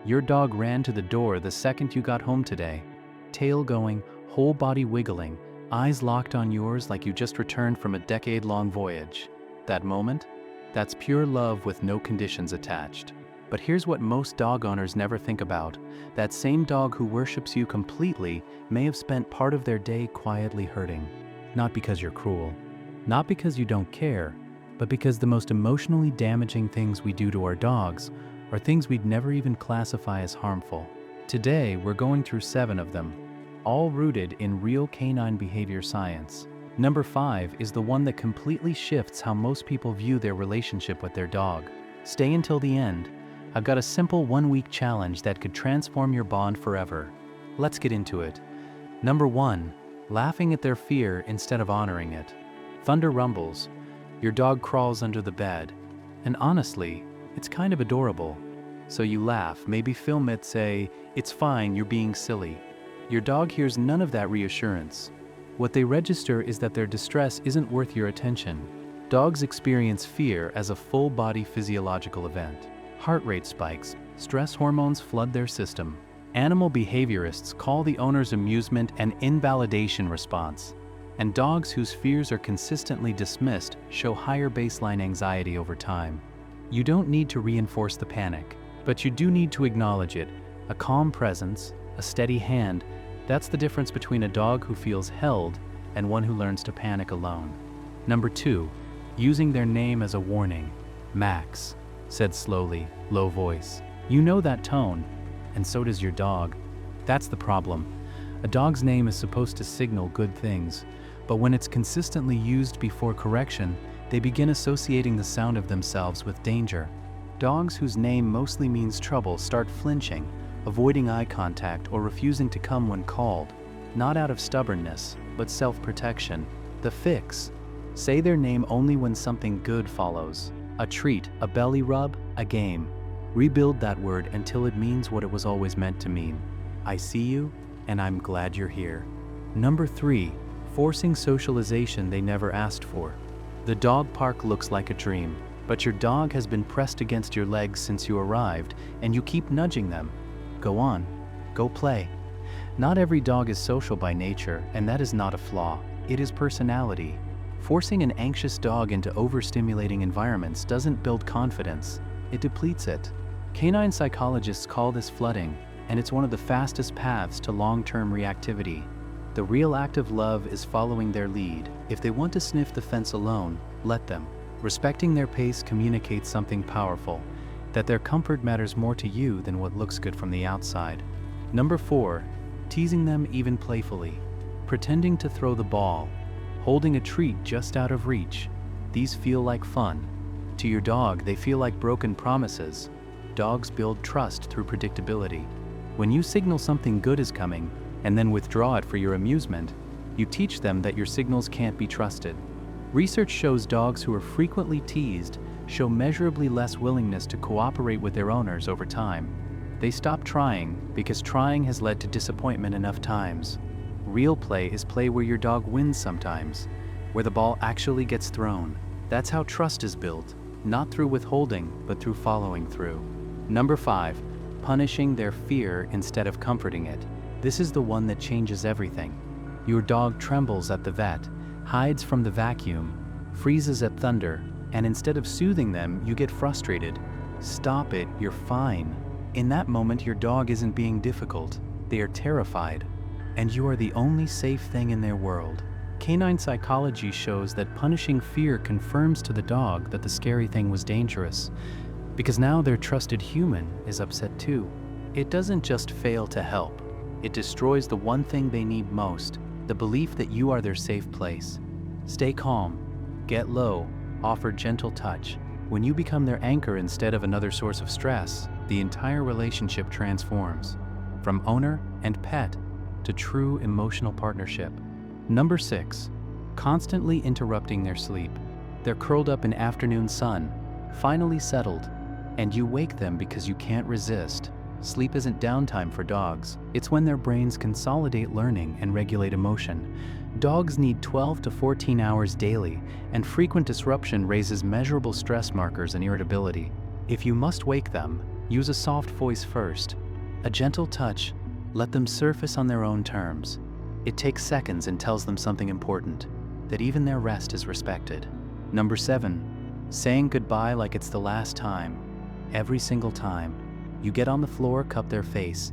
Your dog ran to the door the second you got home today. Tail going, whole body wiggling, eyes locked on yours like you just returned from a decade-long voyage. That moment? That's pure love with no conditions attached. But here's what most dog owners never think about. That same dog who worships you completely may have spent part of their day quietly hurting. Not because you're cruel, not because you don't care, but because the most emotionally damaging things we do to our dogs are things we'd never even classify as harmful. Today, we're going through 7 of them, all rooted in real canine behavior science. Number 5 is the one that completely shifts how most people view their relationship with their dog. Stay until the end. I've got a simple 1-week challenge that could transform your bond forever. Let's get into it. Number 1, laughing at their fear instead of honoring it. Thunder rumbles. Your dog crawls under the bed. And honestly, it's kind of adorable. So you laugh, maybe film it, say, "It's fine, you're being silly." Your dog hears none of that reassurance. What they register is that their distress isn't worth your attention. Dogs experience fear as a full-body physiological event. Heart rate spikes, stress hormones flood their system. Animal behaviorists call the owner's amusement an invalidation response. And dogs whose fears are consistently dismissed show higher baseline anxiety over time. You don't need to reinforce the panic, but you do need to acknowledge it. A calm presence, a steady hand, that's the difference between a dog who feels held and one who learns to panic alone. Number 2, using their name as a warning. Max said slowly, low voice. You know that tone, and so does your dog. That's the problem. A dog's name is supposed to signal good things, but when it's consistently used before correction, they begin associating the sound of themselves with danger. Dogs whose name mostly means trouble start flinching, avoiding eye contact or refusing to come when called, not out of stubbornness, but self-protection. The fix: say their name only when something good follows. A treat, a belly rub, a game. Rebuild that word until it means what it was always meant to mean. I see you, and I'm glad you're here. Number 3, forcing socialization they never asked for. The dog park looks like a dream, but your dog has been pressed against your legs since you arrived, and you keep nudging them. Go on, go play. Not every dog is social by nature, and that is not a flaw. It is personality. Forcing an anxious dog into overstimulating environments doesn't build confidence, it depletes it. Canine psychologists call this flooding, and it's one of the fastest paths to long-term reactivity. The real act of love is following their lead. If they want to sniff the fence alone, let them. Respecting their pace communicates something powerful, that their comfort matters more to you than what looks good from the outside. Number 4, teasing them even playfully. Pretending to throw the ball, holding a treat just out of reach. These feel like fun. To your dog, they feel like broken promises. Dogs build trust through predictability. When you signal something good is coming, and then withdraw it for your amusement, you teach them that your signals can't be trusted. Research shows dogs who are frequently teased show measurably less willingness to cooperate with their owners over time. They stop trying because trying has led to disappointment enough times. Real play is play where your dog wins sometimes, where the ball actually gets thrown. That's how trust is built, not through withholding, but through following through. Number 5, punishing their fear instead of comforting it. This is the one that changes everything. Your dog trembles at the vet, hides from the vacuum, freezes at thunder, and instead of soothing them, you get frustrated. Stop it, you're fine. In that moment, your dog isn't being difficult. They are terrified, and you are the only safe thing in their world. Canine psychology shows that punishing fear confirms to the dog that the scary thing was dangerous, because now their trusted human is upset too. It doesn't just fail to help. It destroys the one thing they need most, the belief that you are their safe place. Stay calm, get low, offer gentle touch. When you become their anchor instead of another source of stress, the entire relationship transforms, from owner and pet to true emotional partnership. Number 6, constantly interrupting their sleep. They're curled up in afternoon sun, finally settled, and you wake them because you can't resist. Sleep isn't downtime for dogs. It's when their brains consolidate learning and regulate emotion. Dogs need 12 to 14 hours daily, and frequent disruption raises measurable stress markers and irritability. If you must wake them, Use a soft voice first. A gentle touch. Let them surface on their own terms. It takes seconds and tells them something important, that even their rest is respected. Number 7, saying goodbye like it's the last time. Every single time. You get on the floor, cup their face.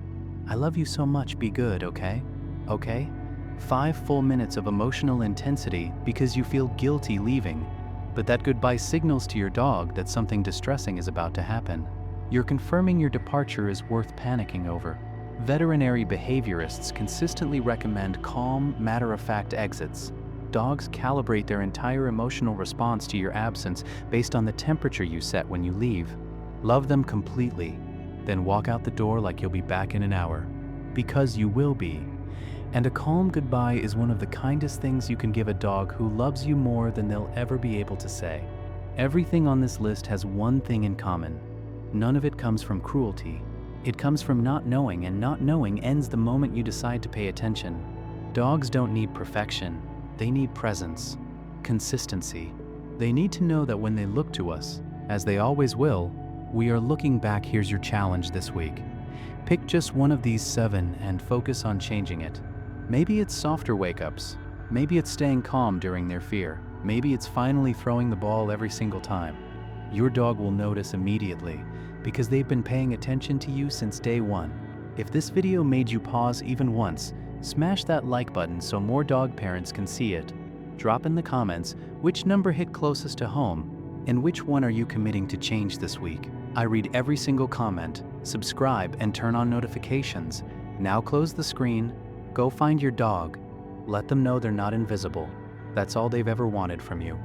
I love you so much, be good, okay? Okay? 5 full minutes of emotional intensity because you feel guilty leaving, but that goodbye signals to your dog that something distressing is about to happen. You're confirming your departure is worth panicking over. Veterinary behaviorists consistently recommend calm, matter-of-fact exits. Dogs calibrate their entire emotional response to your absence based on the temperature you set when you leave. Love them completely, then walk out the door like you'll be back in an hour. Because you will be. And a calm goodbye is one of the kindest things you can give a dog who loves you more than they'll ever be able to say. Everything on this list has one thing in common. None of it comes from cruelty. It comes from not knowing, and not knowing ends the moment you decide to pay attention. Dogs don't need perfection. They need presence, consistency. They need to know that when they look to us, as they always will, we are looking back. Here's your challenge this week. Pick just one of these 7 and focus on changing it. Maybe it's softer wake-ups. Maybe it's staying calm during their fear. Maybe it's finally throwing the ball every single time. Your dog will notice immediately because they've been paying attention to you since day 1. If this video made you pause even once, smash that like button so more dog parents can see it. Drop in the comments which number hit closest to home and which one are you committing to change this week. I read every single comment. Subscribe and turn on notifications. Now close the screen, go find your dog. Let them know they're not invisible. That's all they've ever wanted from you.